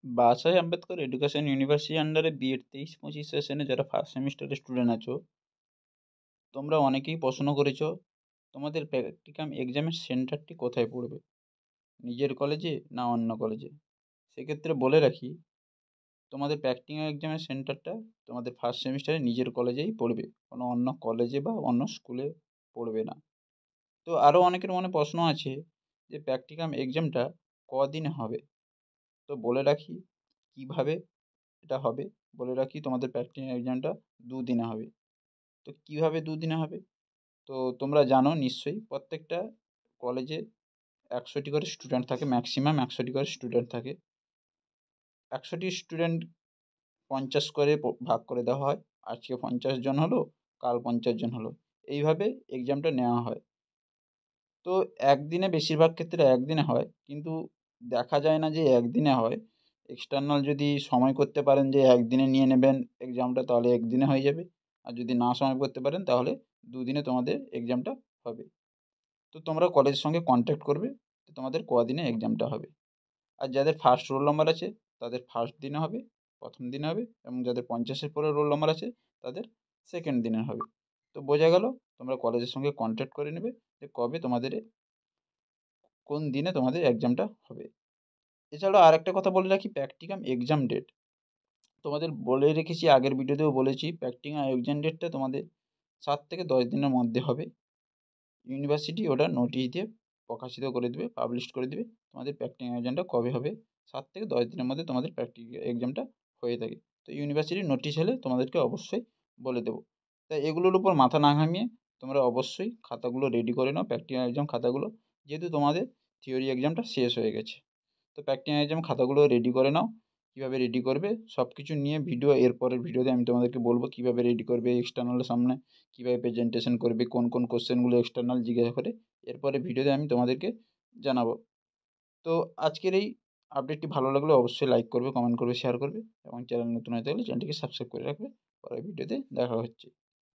বাসাই Ambedkar education university আন্ডারে B Ed 23-25 সেশনে যারা ফার্স্ট সেমিস্টারের স্টুডেন্ট আছো, তোমরা অনেকেই প্রশ্ন করেছো তোমাদের প্র্যাকটিকাম এক্সামের সেন্টারটি কোথায় পড়বে, নিজের কলেজে না অন্য কলেজে। সেক্ষেত্রে বলে রাখি, তোমাদের প্র্যাকটিকাম এক্সামের সেন্টারটা তোমাদের ফার্স্ট সেমিস্টারে নিজের কলেজেই পড়বে, কোনো অন্য কলেজে বা অন্য স্কুলে পড়বে না। তো আরও অনেকের মনে প্রশ্ন আছে যে প্র্যাকটিকাম এক্সামটা কদিনে হবে। তো বলে রাখি কিভাবে এটা হবে। বলে রাখি তোমাদের প্র্যাকটিকাল এক্সামটা দুদিনে হবে। তো কীভাবে দুদিনে হবে, তো তোমরা জানো নিশ্চয়ই প্রত্যেকটা কলেজে 100টি করে স্টুডেন্ট থাকে, ম্যাক্সিমাম 100টি করে স্টুডেন্ট থাকে। 100টি স্টুডেন্ট 50 করে ভাগ করে দেওয়া হয়। আজকে 50 জন হলো, কাল 50 জন হলো, এইভাবে এক্সামটা নেওয়া হয়। তো একদিনে বেশিরভাগ ক্ষেত্রে একদিনে হয়, কিন্তু দেখা যায় না যে একদিনে হয়। এক্সটার্নাল যদি সময় করতে পারেন যে একদিনে নিয়ে নেবেন এক্সামটা, তাহলে একদিনে হয়ে যাবে। আর যদি না সময় করতে পারেন তাহলে দুদিনে তোমাদের এক্সামটা হবে। তো তোমরা কলেজের সঙ্গে কন্ট্যাক্ট করবে যে তোমাদের কদিনে এক্সামটা হবে। আর যাদের ফার্স্ট রোল নম্বর আছে তাদের ফার্স্ট দিনে হবে, প্রথম দিনে হবে, এবং যাদের 50-এর পরে রোল নম্বর আছে তাদের সেকেন্ড দিনে হবে। তো বোঝা গেল, তোমরা কলেজের সঙ্গে কন্ট্যাক্ট করে নেবে যে কবে তোমাদের কোন দিনে তোমাদের এক্সামটা হবে। এছাড়াও আরেকটা কথা বলে রাখি, প্র্যাকটিকাম এক্সাম ডেট তোমাদের বলে রেখেছি, আগের ভিডিওতেও বলেছি, প্র্যাকটিকাম এক্সাম ডেটটা তোমাদের 7 থেকে 10 দিনের মধ্যে হবে। ইউনিভার্সিটি ওটা নোটিশ দিয়ে প্রকাশিত করে দেবে, পাবলিশ করে দেবে তোমাদের প্র্যাকটিকাল এক্সামটা কবে হবে। 7 থেকে 10 দিনের মধ্যে তোমাদের প্র্যাকটিকাল এক্সামটা হয়ে থাকে। তো ইউনিভার্সিটির নোটিশ হলে তোমাদেরকে অবশ্যই বলে দেবো। তাই এগুলোর উপর মাথা না ঘামিয়ে তোমরা অবশ্যই খাতাগুলো রেডি করে নাও, প্র্যাকটিকাল এক্সাম খাতাগুলো, যেহেতু তোমাদের থিওরি এক্সামটা শেষ হয়ে গেছে। তো প্র্যাকটিকাল এক্সাম খাতাগুলো রেডি করে নাও। কীভাবে রেডি করবে সব কিছু নিয়ে ভিডিও, এরপরের ভিডিওতে আমি তোমাদেরকে বলবো কীভাবে রেডি করবে, এক্সটার্নালের সামনে কীভাবে প্রেজেন্টেশন করবে, কোন কোন কোশ্চেনগুলো এক্সটার্নাল জিজ্ঞাসা করে, এরপরে ভিডিওতে আমি তোমাদেরকে জানাবো। তো আজকের এই আপডেটটি ভালো লাগলে অবশ্যই লাইক করবে, কমেন্ট করবে, শেয়ার করবে, এবং চ্যানেল নতুন হয়ে থাকলে চ্যানেলটিকে সাবস্ক্রাইব করে রাখবে। পরের ভিডিওতে দেখা হচ্ছে।